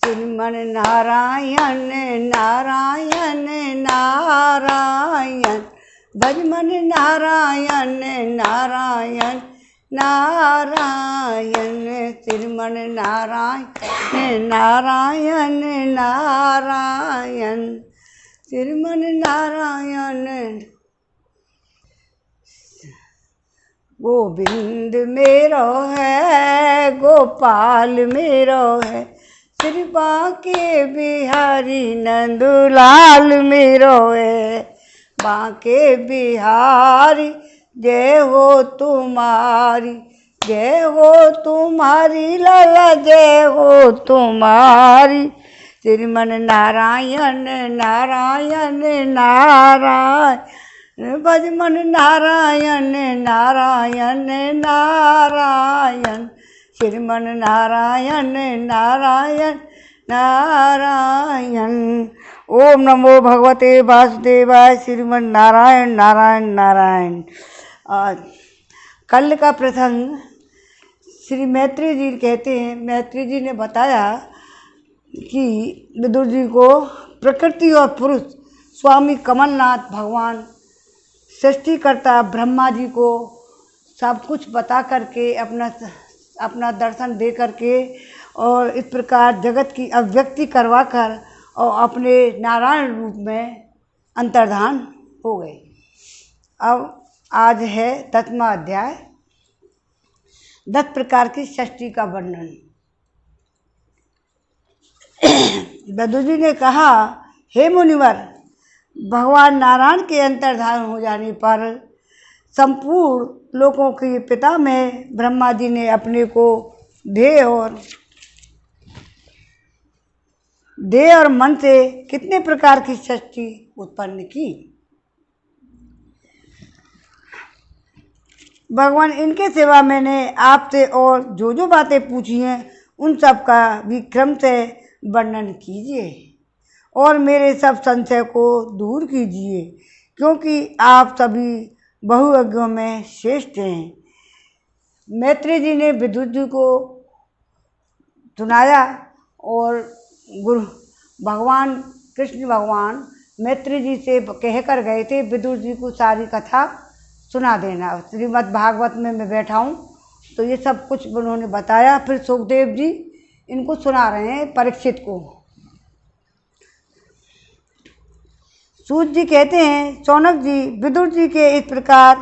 श्रीमन नारायण नारायण नारायण, भजमन नारायण नारायण नारायण, श्रीमन नारायण नारायण नारायण, श्रीमन नारायण। गोविंद मेरो है गोपाल मेरो है, श्री बांके बिहारी नंदलाल मेरो है। बांके बिहारी जय हो तुम्हारी, जय हो तुम्हारी लाला जय हो तुम्हारी, श्रीमन नारायण नारायण नारायण, भजमन नारायण नारायण नारायण, श्रीमन नारायण नारायण नारायण। ओम नमो भगवते वासुदेवाय, श्रीमन नारायण नारायण नारायण। कल का प्रसंग श्री मैत्री जी कहते हैं, मैत्री जी ने बताया कि विदुर जी को प्रकृति और पुरुष स्वामी कमलनाथ भगवान सृष्टिकर्ता ब्रह्मा जी को सब कुछ बता करके अपना दर्शन दे करके और इस प्रकार जगत की अभिव्यक्ति करवा कर और अपने नारायण रूप में अंतर्धान हो गए। अब आज है 10वां अध्याय, 10 प्रकार की सृष्टि का वर्णन। विदुर जी ने कहा, हे मुनिवर, भगवान नारायण के अंतर्धान हो जाने पर संपूर्ण लोकों के पिता में ब्रह्मा जी ने अपने को देह और मन से कितने प्रकार की सृष्टि उत्पन्न की। भगवान, इनके सिवा मैंने आपसे और जो बातें पूछी हैं उन सब का भी क्रम से वर्णन कीजिए और मेरे सब संशय को दूर कीजिए, क्योंकि आप सभी बहुअज्ञों में श्रेष्ठ हैं। मैत्री जी ने विदुर जी को सुनाया और गुरु भगवान कृष्ण भगवान मैत्री जी से कह कर गए थे, विदुर जी को सारी कथा सुना देना। श्रीमद् भागवत में मैं बैठा हूँ तो ये सब कुछ उन्होंने बताया। फिर सुखदेव जी इनको सुना रहे हैं परीक्षित को। सूत जी कहते हैं, शौनक जी, विदुर जी के इस प्रकार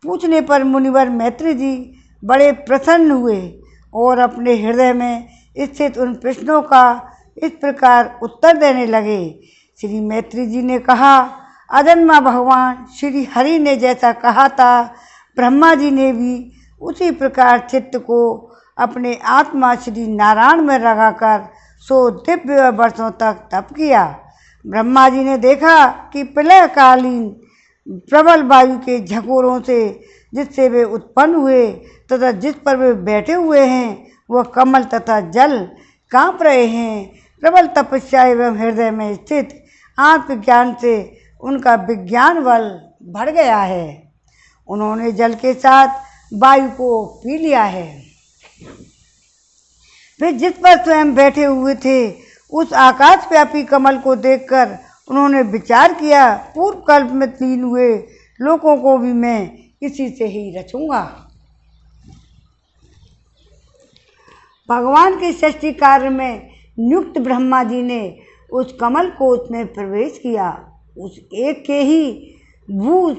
पूछने पर मुनिवर मैत्री जी बड़े प्रसन्न हुए और अपने हृदय में स्थित उन प्रश्नों का इस प्रकार उत्तर देने लगे। श्री मैत्री जी ने कहा, अजन्मा भगवान श्री हरि ने जैसा कहा था, ब्रह्मा जी ने भी उसी प्रकार चित्त को अपने आत्मा श्री नारायण में लगाकर 100 दिव्य वर्षों तक तप किया। ब्रह्मा जी ने देखा कि प्रलयकालीन प्रबल वायु के झकोरों से जिससे वे उत्पन्न हुए तथा जिस पर वे बैठे हुए हैं वह कमल तथा जल कांप रहे हैं। प्रबल तपस्या एवं हृदय में स्थित आत्मज्ञान से उनका विज्ञान बल बढ़ गया है। उन्होंने जल के साथ वायु को पी लिया है। वे जिस पर स्वयं बैठे हुए थे उस आकाशव्यापी कमल को देखकर उन्होंने विचार किया, पूर्व कल्प में लीन हुए लोगों को भी मैं इसी से ही रचूंगा। भगवान के सृष्टि कार्य में नियुक्त ब्रह्मा जी ने उस कमल कोश में प्रवेश किया। उस एक के ही भू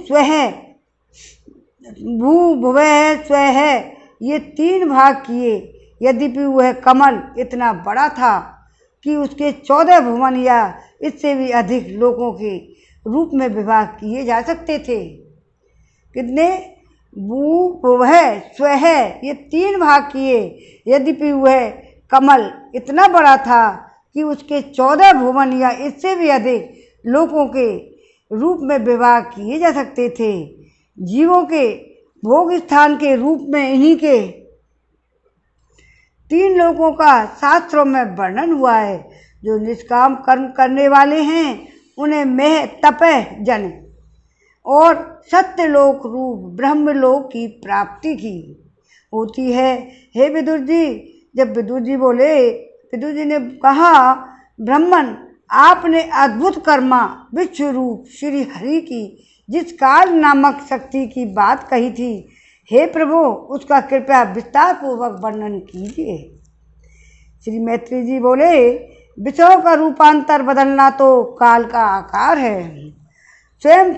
भुवः स्वः ये 3 भाग किए। यद्यपि वह कमल इतना बड़ा था कि उसके 14 भुवन या इससे भी अधिक लोगों के रूप में विभाग किए जा सकते थे। कितने? भुवः स्वः ये 3 भाग किए। यद्यपि वह कमल इतना बड़ा था कि उसके 14 भुवन या इससे भी अधिक लोगों के रूप में विभाग किए जा सकते थे। जीवों के भोग स्थान के रूप में इन्हीं के 3 लोगों का शास्त्रों में वर्णन हुआ है। जो निष्काम कर्म करने वाले हैं उन्हें मेह तपह जन और सत्यलोक रूप ब्रह्मलोक की प्राप्ति की होती है। हे विदुर जी, जब विदुर जी बोले विदुर जी ने कहा, ब्राह्मण, आपने अद्भुत कर्मा विश्व रूप श्री हरि की जिस काल नामक शक्ति की बात कही थी, हे प्रभु, उसका कृपया विस्तार पूर्वक वर्णन कीजिए। श्री मैत्री जी बोले, विषयों का रूपांतर बदलना तो काल का आकार है। स्वयं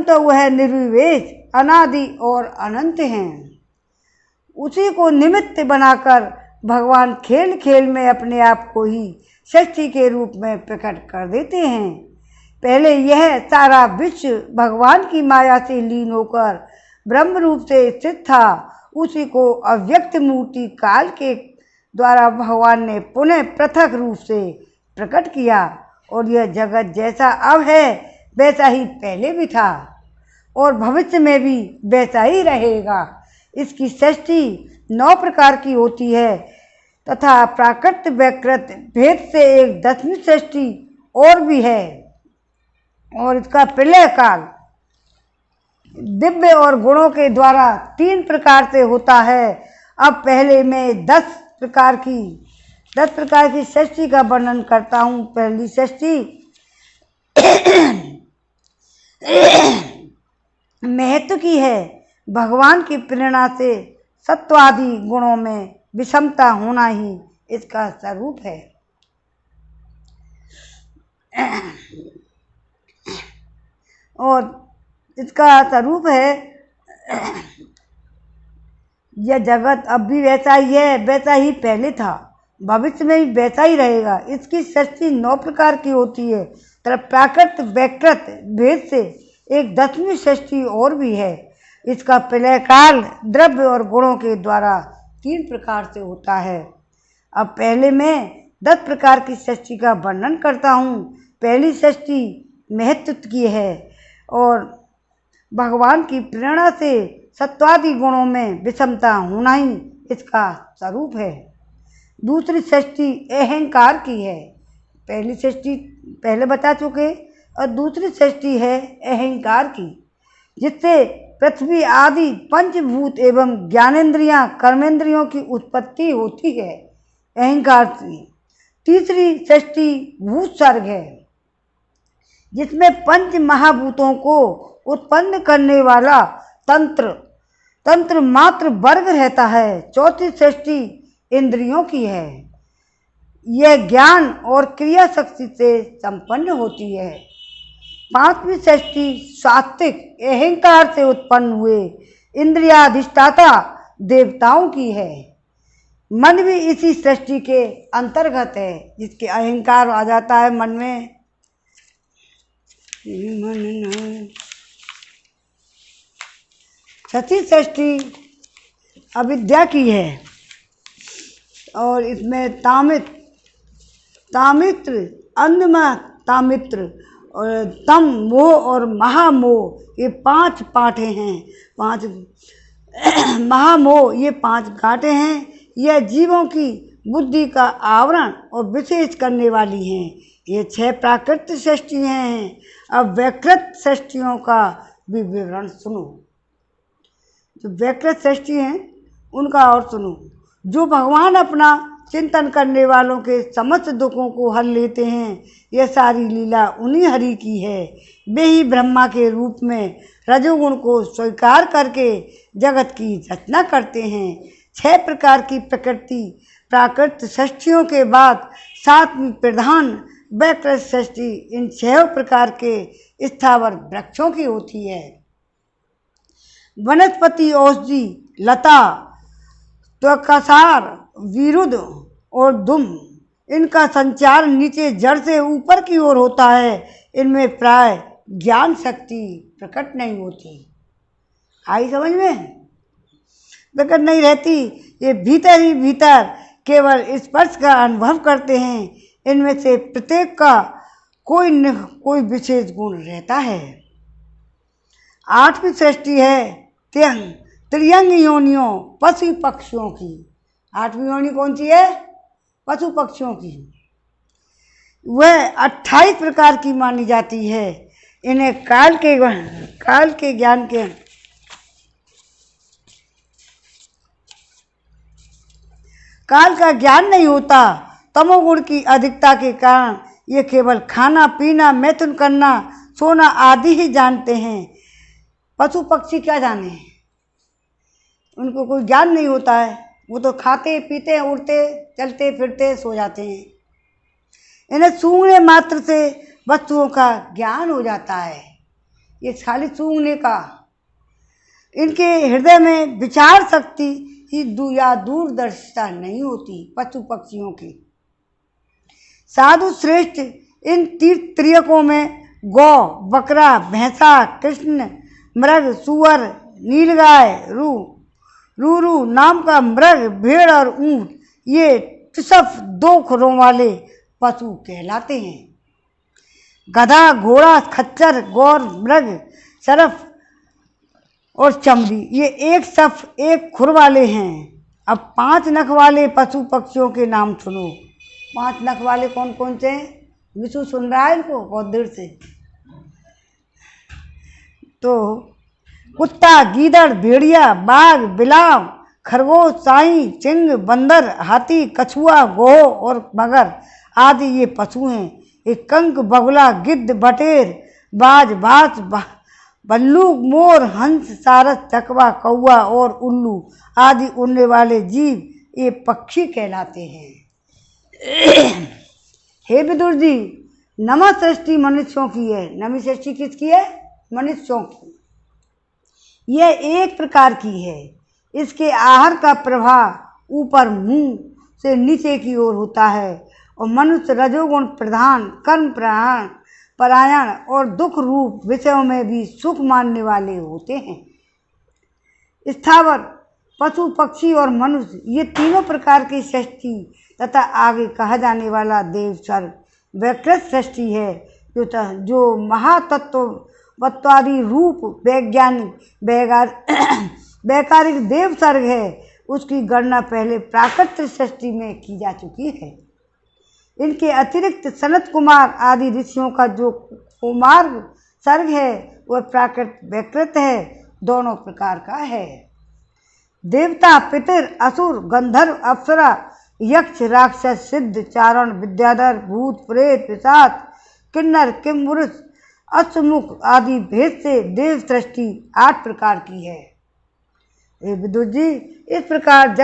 तो वह निर्विवेश, अनादि और अनंत हैं। उसी को निमित्त बनाकर भगवान खेल खेल में अपने आप को ही षष्ठी के रूप में प्रकट कर देते हैं। पहले यह सारा विश्व भगवान की माया से लीन होकर ब्रह्म रूप से स्थित था। उसी को अव्यक्त मूर्ति काल के द्वारा भगवान ने पुनः पृथक रूप से प्रकट किया और यह जगत जैसा अब है वैसा ही पहले भी था और भविष्य में भी वैसा ही रहेगा। इसकी सृष्टि 9 प्रकार की होती है तथा प्राकृत वैकृत भेद से एक 10वीं सृष्टि और भी है और इसका प्रलय काल दिव्य और गुणों के द्वारा 3 प्रकार से होता है। अब पहले मैं 10 प्रकार की सृष्टि का वर्णन करता हूँ। पहली सृष्टि महत्व की है। भगवान की प्रेरणा से सत्वादि गुणों में विषमता होना ही इसका स्वरूप है। और इसका स्वरूप है, यह जगत अब भी वैसा ही है, वैसा ही पहले था, भविष्य में भी वैसा ही रहेगा। इसकी सृष्टि 9 प्रकार की होती है तथा प्राकृत वैकृत भेद से एक 10वीं सृष्टि और भी है। इसका प्रलय काल द्रव्य और गुणों के द्वारा 3 प्रकार से होता है। अब पहले मैं 10 प्रकार की सृष्टि का वर्णन करता हूँ। पहली सृष्टि महत्व की है और भगवान की प्रेरणा से सत्वादि गुणों में विषमता होना ही इसका स्वरूप है। दूसरी सृष्टि अहंकार की है। पहली सृष्टि पहले बता चुके और दूसरी सृष्टि है अहंकार की, जिससे पृथ्वी आदि पंचभूत एवं ज्ञानेंद्रियां कर्मेंद्रियों की उत्पत्ति होती है, अहंकार से। तीसरी सृष्टि भूसर्ग है, जिसमें पंच महाभूतों को उत्पन्न करने वाला तंत्र मात्र वर्ग रहता है। चौथी सृष्टि इंद्रियों की है, यह ज्ञान और क्रिया शक्ति से संपन्न होती है। पांचवी सृष्टि सात्विक अहंकार से उत्पन्न हुए इंद्रियाधिष्ठाता देवताओं की है। मन भी इसी सृष्टि के अंतर्गत है, जिसके अहंकार आ जाता है मन में। छठी सृष्टि अविद्या की है और इसमें तामित्र अन्नमा तामित्र और तम मोह और महामोह, ये 5 पाठे हैं। 5 महामोह, ये 5 घाटे हैं। यह जीवों की बुद्धि का आवरण और विशेष करने वाली हैं। ये 6 प्राकृत सृष्टियाँ हैं। अब वैकृत सृष्टियों का भी विवरण सुनो। जो वैकृत सृष्टि हैं उनका और सुनो। जो भगवान अपना चिंतन करने वालों के समस्त दुखों को हल लेते हैं, यह सारी लीला उन्हीं हरि की है। वे ही ब्रह्मा के रूप में रजोगुण को स्वीकार करके जगत की रचना करते हैं। 6 प्रकार की प्रकृति प्राकृत सृष्टियों के बाद 7वीं प्रधान वैकृत सृष्टि इन 6 प्रकार के स्थावर वृक्षों की होती है। वनस्पति, औषधि, लता, त्वकसार, विरुद्ध और दुम, इनका संचार नीचे जड़ से ऊपर की ओर होता है। इनमें प्राय ज्ञान शक्ति प्रकट नहीं होती। आई समझ में? प्रकट नहीं रहती। ये भीतर ही भीतर केवल स्पर्श का अनुभव करते हैं। इनमें से प्रत्येक का कोई न कोई विशेष गुण रहता है। 8वीं सृष्टि है त्रियंग योनियों पशु पक्षियों की। 8वीं योनि कौन सी है? पशु पक्षियों की। वह 28 प्रकार की मानी जाती है। इन्हें काल के ज्ञान के काल का ज्ञान नहीं होता। तमोगुण की अधिकता के कारण ये केवल खाना पीना, मैथुन करना, सोना आदि ही जानते हैं। पशु पक्षी क्या जाने, उनको कोई ज्ञान नहीं होता है। वो तो खाते पीते उड़ते चलते फिरते सो जाते हैं। इन्हें सूंघने मात्र से वस्तुओं का ज्ञान हो जाता है। ये खाली सूंघने का, इनके हृदय में विचार शक्ति ही या दूरदर्शिता नहीं होती पशु पक्षियों की। साधु श्रेष्ठ इन तीर्थ त्रियकों में गौ, बकरा, भैंसा, कृष्ण, मृग, सुअर, नीलगाय, रूरू नाम का मृग, भेड़ और ऊंट, ये त्रिशफ 2 खुरों वाले पशु कहलाते हैं। गधा, घोड़ा, खच्चर, गौर, मृग, सरफ और चमड़ी, ये एक सफ 1 खुर वाले हैं। अब 5 नख वाले पशु पक्षियों के नाम सुनो। 5 नख वाले कौन कौन से हैं? विशु सुन रहा है इनको बहुत देर से। तो कुत्ता, गीदड़, भेड़िया, बाघ, बिलाव, खरगोश, साई, चिंग, बंदर, हाथी, कछुआ, गोह और मगर आदि ये पशु हैं। एक कंक, बगुला, गिद्ध, बटेर, बाज, बाज, बल्लू, मोर, हंस, सारस, चकवा, कौआ और उल्लू आदि उड़ने वाले जीव ये पक्षी कहलाते हैं। हे विदुर जी, नमः सृष्टि मनुष्यों की है। नमी सृष्टि किसकी है? मनुष्यों की। यह एक प्रकार की है। इसके आहार का प्रभाव ऊपर मुंह से नीचे की ओर होता है और मनुष्य रजोगुण प्रधान, कर्म परायण और दुख रूप विषयों में भी सुख मानने वाले होते हैं। स्थावर, पशु, पक्षी और मनुष्य ये तीनों प्रकार की सृष्टि तथा आगे कहा जाने वाला देव सर्ग वैकृत सृष्टि है, जो महातत्वत्वादी रूप वैज्ञानिक वैकारिक देव सर्ग है, उसकी गणना पहले प्राकृतिक सृष्टि में की जा चुकी है। इनके अतिरिक्त सनत कुमार आदि ऋषियों का जो कुमार सर्ग है वह प्राकृत वैकृत है, दोनों प्रकार का है। देवता, पितर, असुर, गंधर्व, अप्सरा, यक्ष, राक्षस, सिद्ध, चारण, विद्याधर, भूत, प्रेत, पिशाच, किन्नर, किंपुरुष, अश्वमुख आदि भेद से देव सृष्टि 8 प्रकार की है। हे विदुर जी, इस प्रकार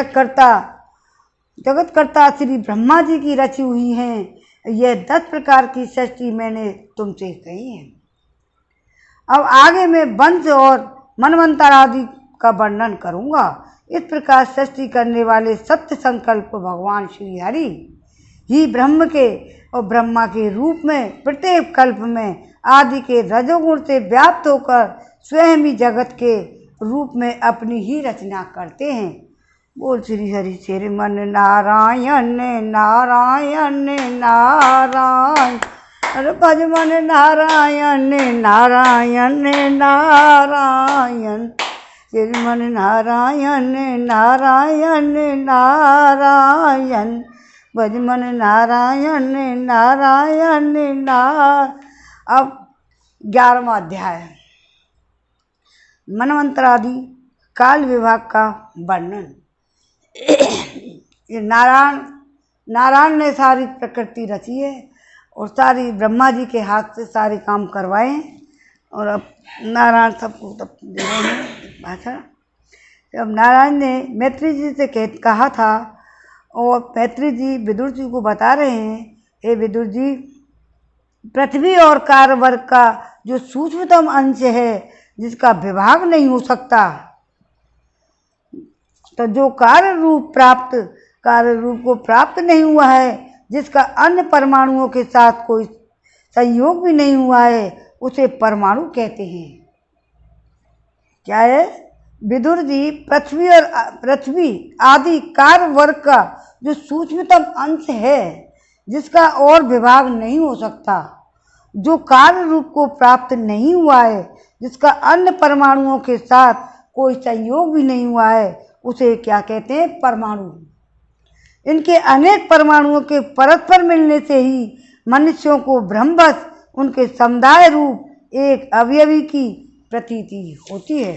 जगतकर्ता श्री ब्रह्मा जी की रची हुई हैं। यह 10 प्रकार की सृष्टि मैंने तुमसे कही है। अब आगे मैं वंश और मनवंतर आदि का वर्णन करूंगा। इस प्रकार सृष्टि करने वाले सत्य संकल्प भगवान श्री हरि ही ब्रह्म के और ब्रह्मा के रूप में प्रत्येक कल्प में आदि के रजोगुण से व्याप्त होकर स्वयं ही जगत के रूप में अपनी ही रचना करते हैं। बोल श्री हरि श्रीमन नारायण नारायण नारायण, अरे भज मन नारायण नारायण नारायण, श्रीमन नारायण नारायण नारायण, भज मन नारायण नारायण नारायण। अब 11वां अध्याय मनवंतरादि काल विभाग का वर्णन। ये नारायण ने सारी प्रकृति रची है और सारी ब्रह्मा जी के हाथ से सारे काम करवाए हैं और अब नारायण सबको तब दे रहे हैं भाषण। अब नारायण ने मैत्री जी से कहा था और मैत्री जी विदुर जी को बता रहे हैं, हे विदुर जी, पृथ्वी और कार्यवर्ग का जो सूक्ष्मतम अंश है जिसका विभाग नहीं हो सकता, तो जो कार्य रूप को प्राप्त नहीं हुआ है, जिसका अन्य परमाणुओं के साथ कोई संयोग भी नहीं हुआ है, उसे परमाणु कहते हैं। क्या है विदुर जी? पृथ्वी आदि कार्य वर्ग का जो सूक्ष्मतम अंश है जिसका और विभाग नहीं हो सकता, जो कार्य रूप को प्राप्त नहीं हुआ है, जिसका अन्य परमाणुओं के साथ कोई संयोग भी नहीं हुआ है, उसे क्या कहते हैं? परमाणु। इनके अनेक परमाणुओं के परस्पर मिलने से ही मनुष्यों को ब्रह्मवश उनके समुदाय रूप एक अवयवी की प्रतीति होती है।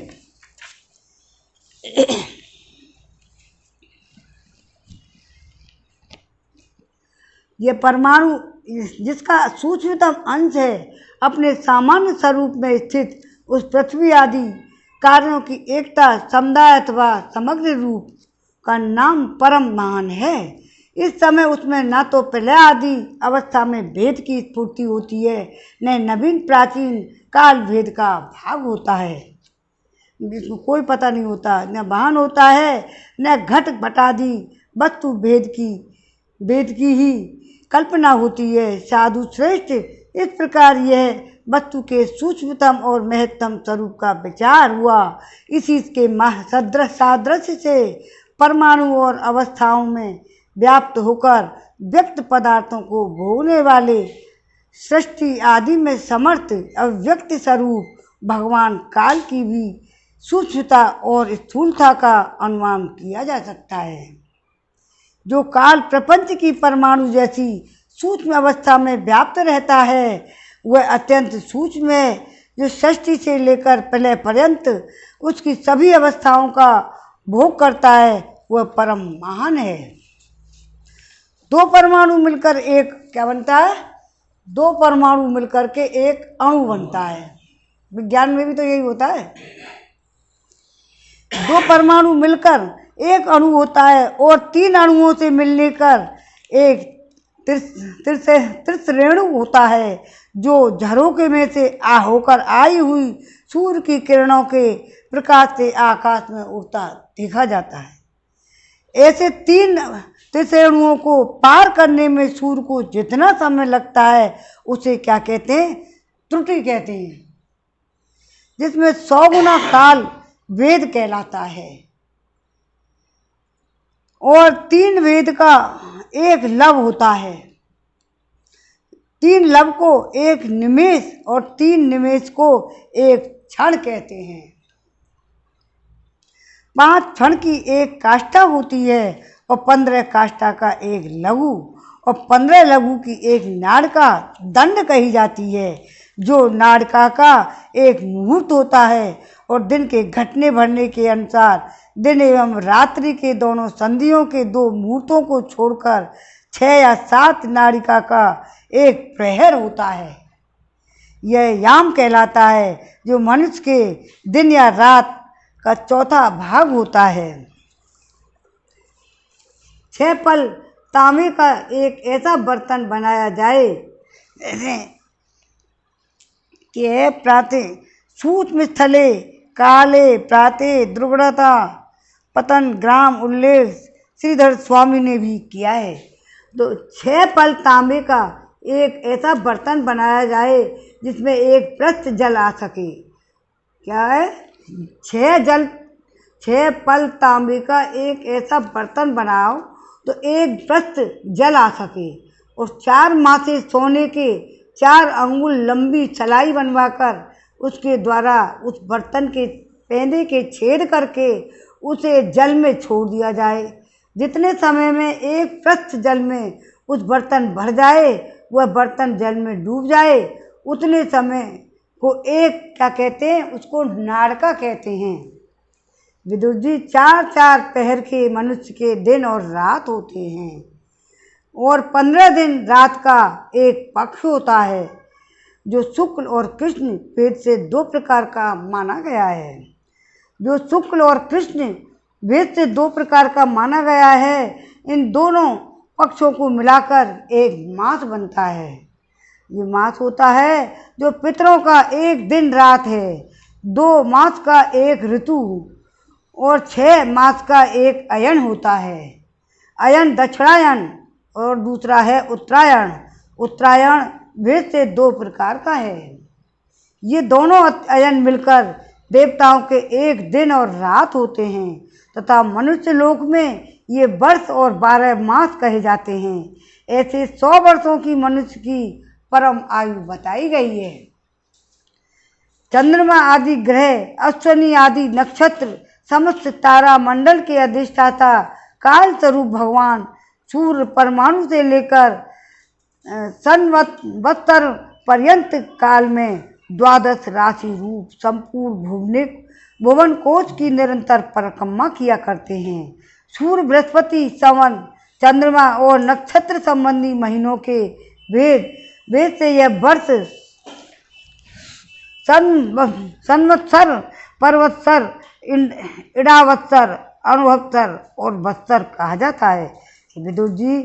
ये परमाणु जिसका सूक्ष्मतम अंश है, अपने सामान्य स्वरूप में स्थित उस पृथ्वी आदि कार्यों की एकता, समुदाय अथवा समग्र रूप का नाम परम महान है। इस समय उसमें न तो प्रलय आदि अवस्था में भेद की स्फूर्ति होती है, न नवीन प्राचीन काल भेद का भाग होता है, जिसको कोई पता नहीं होता, न वाहन होता है, न घट घटादि वस्तु भेद की ही कल्पना होती है। साधु श्रेष्ठ, इस प्रकार यह वस्तु के सूक्ष्मतम और महत्तम स्वरूप का विचार हुआ। इसी के सादृश्य से परमाणु और अवस्थाओं में व्याप्त होकर व्यक्त पदार्थों को भोगने वाले सृष्टि आदि में समर्थ अव्यक्त स्वरूप भगवान काल की भी सूक्ष्मता और स्थूलता का अनुमान किया जा सकता है। जो काल प्रपंच की परमाणु जैसी सूक्ष्म अवस्था में व्याप्त रहता है, वह अत्यंत सूक्ष्म है, जो सृष्टि से लेकर प्रलय पर्यंत उसकी सभी अवस्थाओं का भोग करता है, वह परम महान है। दो परमाणु मिलकर एक क्या बनता है? दो परमाणु मिलकर के एक अणु बनता है। विज्ञान में भी तो यही होता है, दो परमाणु मिलकर एक अणु होता है और तीन अणुओं से मिलने कर एक त्रिसरेणु होता है, जो झरोखे में से होकर आई हुई सूर्य की किरणों के प्रकाश से आकाश में उड़ता देखा जाता है। ऐसे तीन त्रिसरेणुओं को पार करने में सूर्य को जितना समय लगता है, उसे क्या कहते हैं? त्रुटि कहते हैं, जिसमें 100 गुना काल वेद कहलाता है। और तीन वेद का एक लव होता है, तीन लव को एक निमेष और तीन निमेष को एक क्षण कहते हैं। 5 क्षण की एक काष्ठा होती है और 15 काष्ठा का एक लघु और 15 लघु की एक नाड़का दंड कही जाती है, जो नाड़का का एक मुहूर्त होता है और दिन के घटने भरने के अनुसार दिन एवं रात्रि के दोनों संधियों के 2 मुहूर्तों को छोड़कर 6 या 7 नाड़िका का एक प्रहर होता है। यह याम कहलाता है, जो मनुष्य के दिन या रात का चौथा भाग होता है। 6 पल तांबे का एक ऐसा बर्तन बनाया जाए जैसे कि प्रातः सूक्ष्म स्थले काले प्रातः दुर्गुणता पतन ग्राम उल्लेख श्रीधर स्वामी ने भी किया है। तो 6 पल तांबे का एक ऐसा बर्तन बनाया जाए जिसमें एक पृष्ठ जल आ सके। क्या है? 6 पल तांबे का एक ऐसा बर्तन बनाओ तो एक पृष्ठ जल आ सके, और 4 मासे सोने के 4 अंगुल लंबी चलाई बनवाकर उसके द्वारा उस बर्तन के पेंदे के छेद करके उसे जल में छोड़ दिया जाए। जितने समय में एक पृष्ठ जल में उस बर्तन भर जाए, वह बर्तन जल में डूब जाए, उतने समय को एक क्या कहते हैं? उसको नाड़का कहते हैं। विदुर जी, 4-4 पहर के मनुष्य के दिन और रात होते हैं, और 15 दिन रात का एक पक्ष होता है, जो शुक्ल और कृष्ण भेद से 2 प्रकार का माना गया है। जो शुक्ल और कृष्ण भेद से 2 प्रकार का माना गया है, इन दोनों पक्षों को मिलाकर एक मास बनता है। ये मास होता है जो पितरों का एक दिन रात है, 2 मास का एक ऋतु और 6 मास का एक अयन होता है। अयन दक्षिणायन और दूसरा है उत्तरायण। उत्तरायण भेद से 2 प्रकार का है। ये दोनों अयन मिलकर देवताओं के एक दिन और रात होते हैं, तथा मनुष्य लोक में ये वर्ष और 12 मास कहे जाते हैं। ऐसे 100 वर्षों की मनुष्य की परम आयु बताई गई है। चंद्रमा आदि ग्रह, अश्वनी आदि नक्षत्र, समस्त तारा मंडल के अधिष्ठाता काल स्वरूप भगवान सूर्य परमाणु से लेकर संवत्सर पर्यंत काल में 12 राशि रूप संपूर्ण भुवन कोश की निरंतर परिक्रमा किया करते हैं। सूर्य बृहस्पति संवन चंद्रमा और नक्षत्र संबंधी महीनों के भेद से यह वर्ष संवत्सर, परवत्सर, इडावत्सर, अणुवत्सर और वत्सर कहा जाता है। विदुर जी,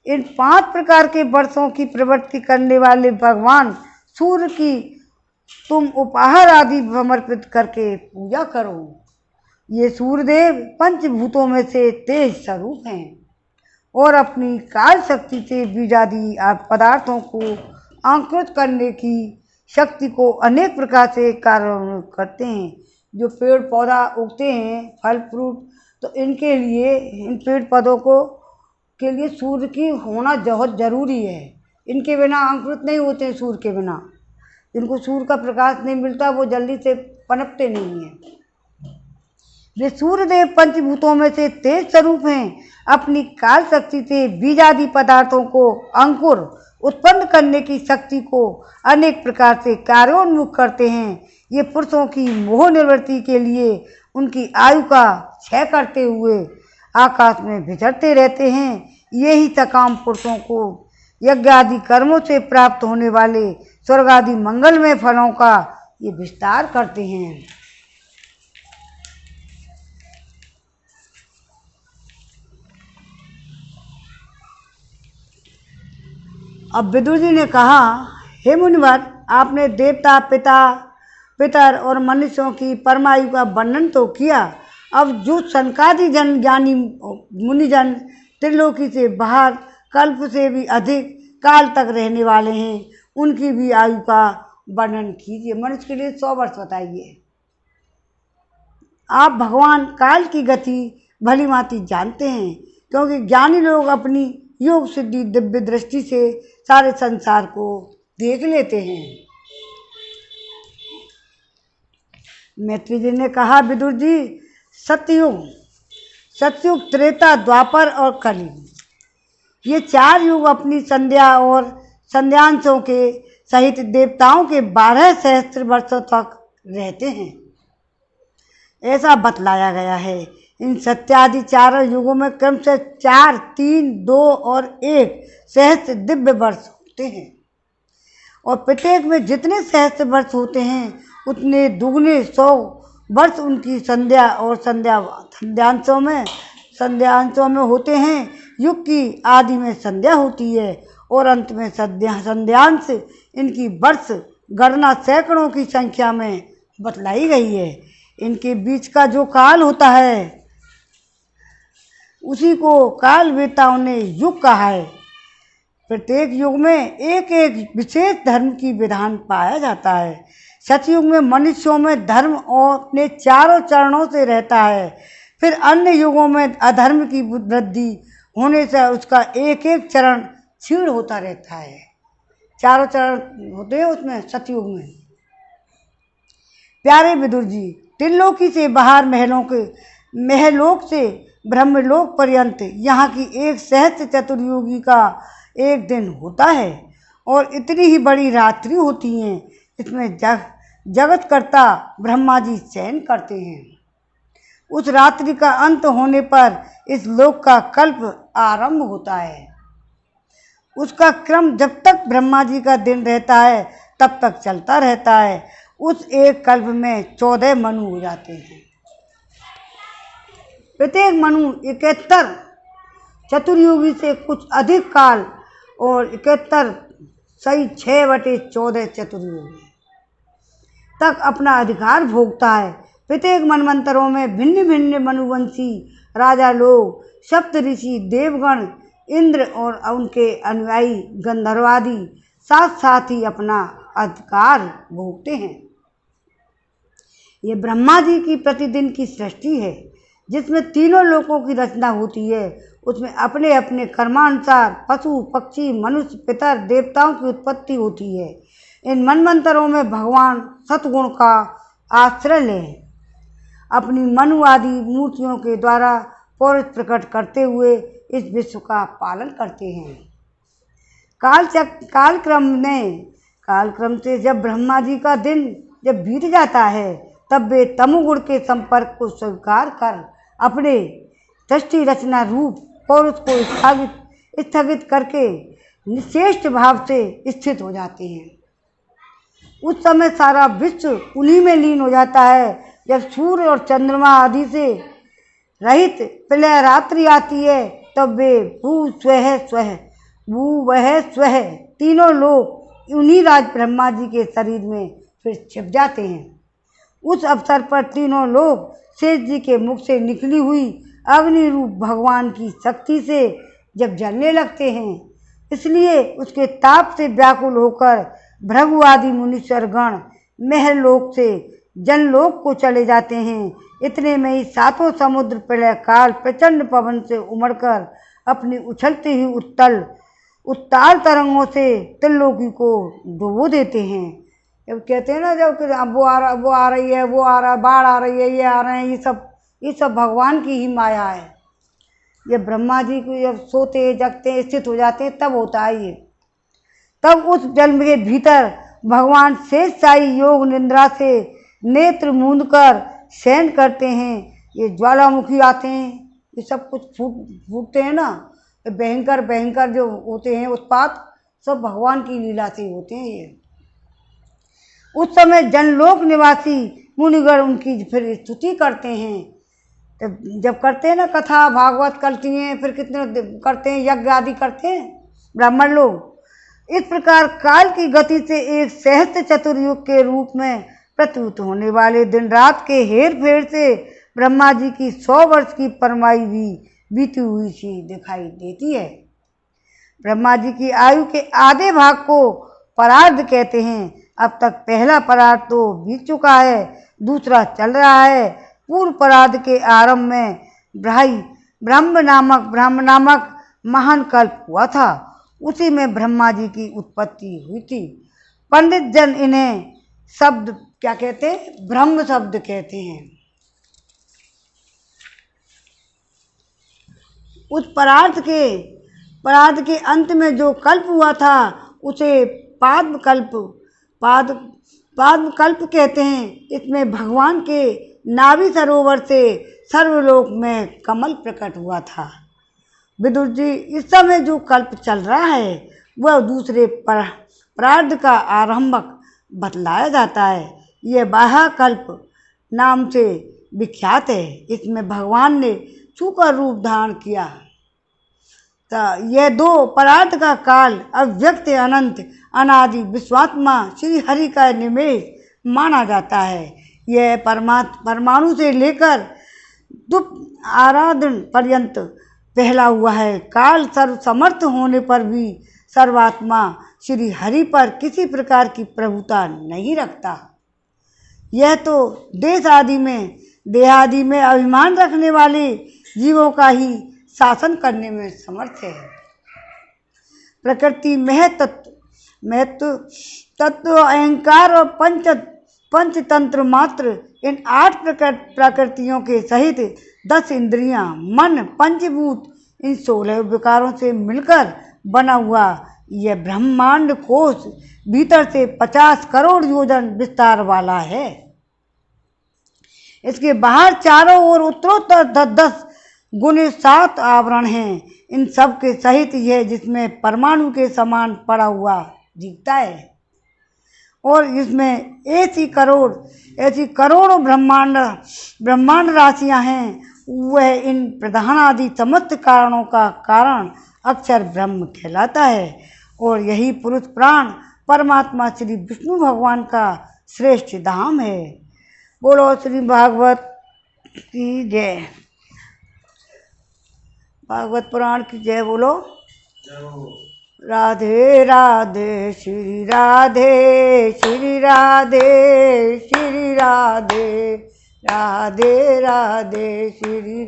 इन 5 प्रकार के वर्षों की प्रवृत्ति करने वाले भगवान सूर्य की तुम उपहार आदि समर्पित करके पूजा करो। ये सूर्यदेव पंचभूतों में से तेज स्वरूप हैं और अपनी काल शक्ति से बीजादि पदार्थों को अंकुरित करने की शक्ति को अनेक प्रकार से कार्य करते हैं। जो पेड़ पौधा उगते हैं, फल फ्रूट, तो इनके लिए, इन पेड़ पौधों को के लिए सूर्य की होना बहुत ज़रूरी है। इनके बिना अंकुरित नहीं होते हैं। सूर्य के बिना जिनको सूर्य का प्रकाश नहीं मिलता वो जल्दी से पनपते नहीं हैं। वे सूर्यदेव पंचभूतों में से तेज स्वरूप हैं। अपनी काल शक्ति से बीजादि पदार्थों को अंकुर उत्पन्न करने की शक्ति को अनेक प्रकार से कार्योन्मुख करते हैं। ये पुरुषों की मोह निवृत्ति के लिए उनकी आयु का क्षय करते हुए आकाश में विचरते रहते हैं। यही सकाम पुरुषों को यज्ञ आदि कर्मों से प्राप्त होने वाले स्वर्ग आदि मंगलमय फलों का ये विस्तार करते हैं। अब विदुर जी ने कहा, हे मुनिवर, आपने देवता, पितर और मनुष्यों की परमायु का वर्णन तो किया। अब जो सनकादि जन ज्ञानी मुनिजन त्रिलोकी से बाहर कल्प से भी अधिक काल तक रहने वाले हैं, उनकी भी आयु का वर्णन कीजिए। मनुष्य के लिए 100 वर्ष बताइए। आप भगवान काल की गति भली भांति जानते हैं, क्योंकि ज्ञानी लोग अपनी योग सिद्धि दिव्य दृष्टि से सारे संसार को देख लेते हैं। मैत्री जी ने कहा, विदुर जी, सतयुग, त्रेता, द्वापर और कलयुग, ये 4 युग अपनी संध्या और संध्यांशों के सहित देवताओं के 12 सहस्त्र वर्षों तक रहते हैं, ऐसा बतलाया गया है। इन सत्यादि 4 युगों में क्रम से 4, 3, 2 और 1 सहस्त्र दिव्य वर्ष होते हैं, और प्रत्येक में जितने सहस्त्र वर्ष होते हैं उतने दुगने 100 वर्ष उनकी संध्या और संध्यांशों में होते हैं। युग की आदि में संध्या होती है और अंत में संध्यांश। इनकी वर्ष गणना सैकड़ों की संख्या में बतलाई गई है। इनके बीच का जो काल होता है उसी को काल वेताओं ने युग कहा है। प्रत्येक युग में एक एक विशेष धर्म की विधान पाया जाता है। सतयुग में मनुष्यों में धर्म और अपने 4 चरणों से रहता है। फिर अन्य युगों में अधर्म की वृद्धि होने से उसका एक एक चरण क्षीण होता रहता है। 4 चरण होते हैं उसमें सतयुग में। प्यारे विदुर जी, त्रिलोकी से बाहर महलोक से ब्रह्मलोक पर्यंत यहाँ की 1 सहस्त्र चतुर्युगी का एक दिन होता है और इतनी ही बड़ी रात्रि होती हैं। इसमें जगतकर्ता ब्रह्मा जी शयन करते हैं। उस रात्रि का अंत होने पर इस लोक का कल्प आरंभ होता है। उसका क्रम जब तक ब्रह्मा जी का दिन रहता है तब तक चलता रहता है। उस एक कल्प में 14 मनु हो जाते हैं। प्रत्येक मनु 71 चतुर्युगी से कुछ अधिक काल और 71 सही 6/14 चतुर्युगी तक अपना अधिकार भोगता है। प्रत्येक मनवंतरों में भिन्न भिन्न मनुवंशी राजा लोग, सप्त ऋषि, देवगण, इंद्र और उनके अनुयायी गंधर्वादि साथ साथ ही अपना अधिकार भोगते हैं। ये ब्रह्मा जी की प्रतिदिन की सृष्टि है, जिसमें तीनों लोकों की रचना होती है। उसमें अपने अपने कर्मानुसार पशु, पक्षी, मनुष्य, पितर, देवताओं की उत्पत्ति होती है। इन मनवंतरों में भगवान सतगुण का आश्रय लें, अपनी मनु आदि मूर्तियों के द्वारा पौरुष प्रकट करते हुए इस विश्व का पालन करते हैं। कालक्रम से जब ब्रह्मा जी का दिन जब बीत जाता है तब वे तमोगुण के संपर्क को स्वीकार कर अपने सृष्टि रचना रूप और उसको स्थगित करके निश्चेष्ट भाव से स्थित हो जाते हैं। उस समय सारा विश्व उन्हीं में लीन हो जाता है। जब सूर्य और चंद्रमा आदि से रहित प्रलय रात्रि आती है तब वे भू वह स्वह तीनों लोग उन्हीं राज ब्रह्मा जी के शरीर में फिर छिप जाते हैं। उस अवसर पर तीनों लोग शेष जी के मुख से निकली हुई अग्नि रूप भगवान की शक्ति से जब जलने लगते हैं, इसलिए उसके ताप से व्याकुल होकर भृगु आदि मुनीश्वर गण महलोक से जनलोक को चले जाते हैं। इतने में ही सातों समुद्र प्रलय काल प्रचंड पवन से उमड़कर अपनी उछलती हुई उत्ताल तरंगों से त्रिलोकी को डुबो देते हैं। जब कहते हैं ना, जब वो आ रही है, वो आ रहा, बाढ़ आ रही है, ये आ रहे हैं, ये सब भगवान की ही माया है। ये ब्रह्मा जी को जब सोते जगते स्थित हो जाते हैं तब होता है ये। तब उस जल के भीतर भगवान शेष शाही योग निद्रा से नेत्र मूंद कर शयन करते हैं। ये ज्वालामुखी आते हैं, ये सब कुछ फूटते हैं ना, भयंकर जो होते हैं उत्पात, सब भगवान की लीला से होते हैं ये। उस समय जनलोक निवासी मुनिगण उनकी फिर स्तुति करते हैं। तब जब करते हैं ना कथा भागवत करती हैं, फिर कितने करते हैं, यज्ञ आदि करते हैं ब्राह्मण लोग। इस प्रकार काल की गति से एक सहस्त्र चतुर्युग के रूप में प्रतीत होने वाले दिन रात के हेर फेर से ब्रह्मा जी की 100 वर्ष की परमायु भी बीती हुई सी दिखाई देती है। ब्रह्मा जी की आयु के आधे भाग को परार्ध कहते हैं। अब तक पहला परार्ध तो बीत चुका है, दूसरा चल रहा है। पूर्व परार्ध के आरंभ में ब्रह्म नामक महान कल्प हुआ था, उसी में ब्रह्मा जी की उत्पत्ति हुई थी। पंडित जन इन्हें शब्द क्या कहते हैं, ब्रह्म शब्द कहते हैं। उस परार्ध के अंत में जो कल्प हुआ था उसे पाद्म कल्प कहते हैं। इसमें भगवान के नाभि सरोवर से सर्वलोक में कमल प्रकट हुआ था। विदुर जी, इस समय जो कल्प चल रहा है वह दूसरे परार्ध का आरंभक बतलाया जाता है। यह बाह्य कल्प नाम से विख्यात है। इसमें भगवान ने सूकर रूप धारण किया। तो यह 2 परार्थ का काल अव्यक्त अनंत अनादि विश्वात्मा श्री हरि का निमेष माना जाता है। यह परमाणु से लेकर दुप आराधन पर्यंत फैला हुआ है। काल सर्व समर्थ होने पर भी सर्वात्मा श्री हरि पर किसी प्रकार की प्रभुता नहीं रखता। यह तो देहादि में अभिमान रखने वाले जीवों का ही शासन करने में समर्थ है। प्रकृति महत्व तत्व अहंकार और पंचतंत्र मात्र इन 8 प्रकृतियों के सहित 10 इंद्रियां, मन, पंचभूत, इन 16 विकारों से मिलकर बना हुआ यह ब्रह्मांड कोश भीतर से 50 करोड़ योजन विस्तार वाला है। इसके बाहर चारों ओर उत्तरोत्तर 10 गुने 7 आवरण हैं। इन सब के सहित यह जिसमें परमाणु के समान पड़ा हुआ दिखता है, और इसमें ऐसी करोड़ों ब्रह्मांड राशियां हैं। वह इन प्रधान आदि समस्त कारणों का कारण अक्षर ब्रह्म कहलाता है। और यही पुरुष प्राण परमात्मा श्री विष्णु भगवान का श्रेष्ठ धाम है। बोलो श्री भागवत की जय, भागवत पुराण की जय। बोलो राधे राधे श्री राधे श्री राधे श्री राधे राधे राधे श्री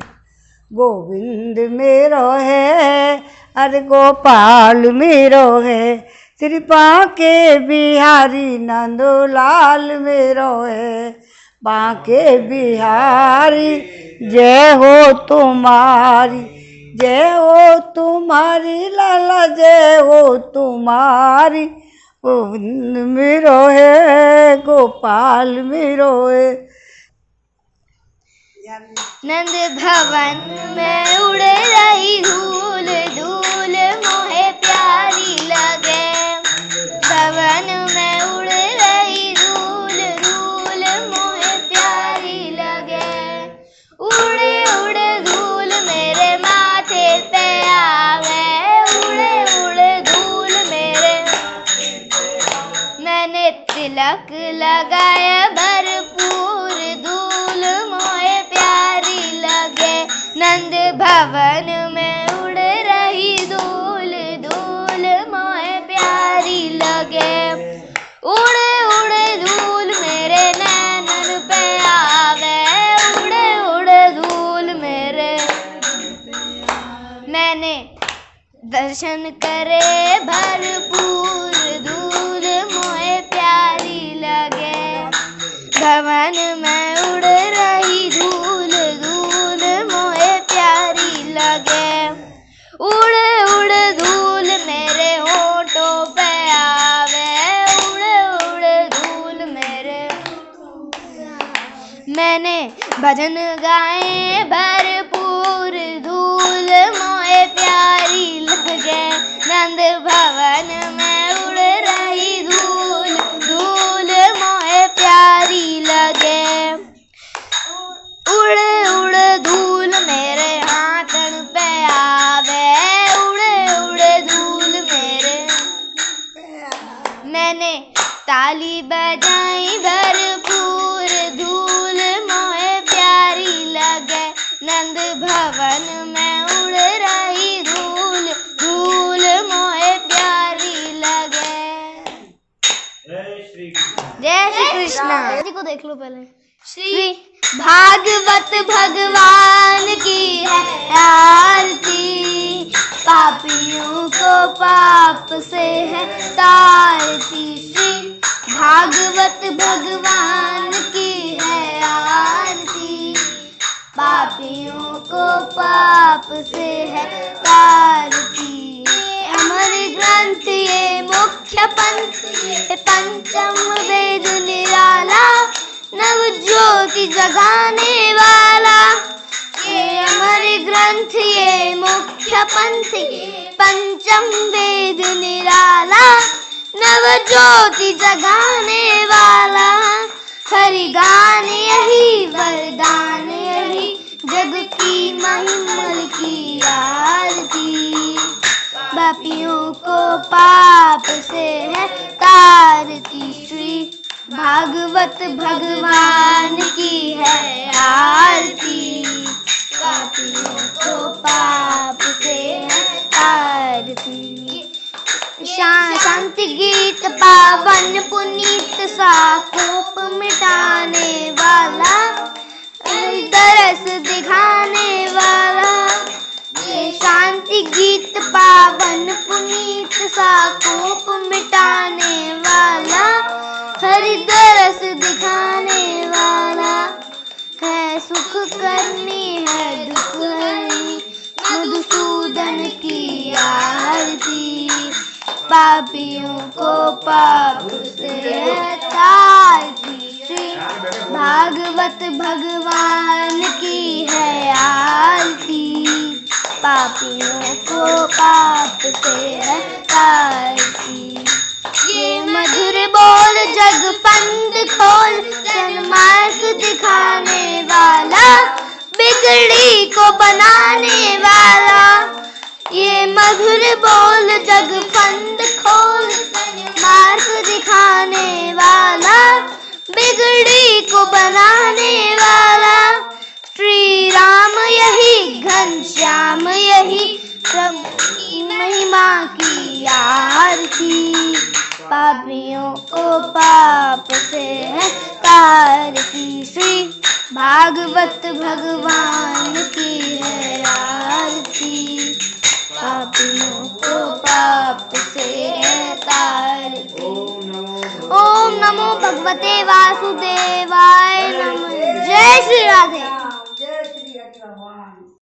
गोविंद मेरो है, अरे गोपाल मेरो है, श्री बांके बिहारी नंदलाल मेरो है। बांके बिहारी जय हो तुम्हारी, जय हो तुम्हारी लाला, जय हो तुम्हारी। गोविंद मेरो है, गोपाल मेरो है। नंद भवन में उड़ रही धूल धूल मोहे प्यारी लगे। भवन में उड़ रही धूल धूल मोहे प्यारी लगे। उड़े उड़े धूल मेरे माथे पे आवे, उड़े उड़े धूल मेरे। मैंने तिलक लगाया भरपूर धूल मोहे प्यारी लगे। नंद भवन में उड़ रही धूल धूल मोहे प्यारी लगे। उड़े उड़े धूल मेरे नैनन पे आवे, उड़े उड़े धूल मेरे। मैंने दर्शन करे भरपूर धूल मोहे प्यारी लगे। भवन में उड़ रही धूल धूल मोहे प्यारी लगे। उड़े उड़े धूल मेरे होठों पे आवे, उड़े उड़े धूल मेरे। मैंने भजन गाए भरपूर धूल मोहे प्यारी लगे। नंद भवन में उड़ रही धूल धूल मोहे प्यारी लगे। उड़े उड़े धूल मेरे हाथन पे आवे, उड़े उड़े धूल मेरे। मैंने ताली बजाई भरपूर धूल मोहे प्यारी लगे। नंद भवन में उड़ रही धूल धूल मोहे प्यारी लगे। जय श्री कृष्ण जी को देख लो पहले। श्री भागवत भगवान की है आरती, पापियों को पाप से है तारती। श्री भागवत भगवान की है आरती, पापियों को पाप से है तारती। अमर ग्रंथ ये मुख्य पंथ, पंचम वेद निराला, नव ज्योति जगाने वाला। ये अमर ग्रंथ ये मुख्य पंथ, पंचम वेद निराला, नव ज्योति जगाने वाला। हरि गान यही वरदान यही, जग की महिमा की आरती। पापियों को पाप से है तारती। श्री भागवत भगवान की है आरती, पापियों को पाप से है तारती। शांति गीत पावन पुनीत सा कोप मिटाने वाला, दरस दिखाने वाला। ये शांति गीत पावन पुनीत सा कोप मिटाने वाला, हरि दरस दिखाने वाला। है सुख करनी है दुख हरनी, मधुसूदन की आरती। पापियों को पाप से तारती। श्री भागवत भगवान की है आरती, पापियों को पाप से है तारती। ये मधुर बोल जग पंथ खोल, सन्मार्ग दिखाने वाला, बिगड़ी को बनाने वाला। ये मधुर बोल जग पंथ खोल, मार्ग दिखाने वाला, बिगड़ी को बनाने वाला। श्री राम यही घनश्याम यही, प्रभु की महिमा की आरती। पापियों को पाप से है तारती। श्री भागवत भगवान की है आरती, पापियों को पाप से है तारती। ओम नमो भगवते वासुदेवाय नमः। जय श्री राधे।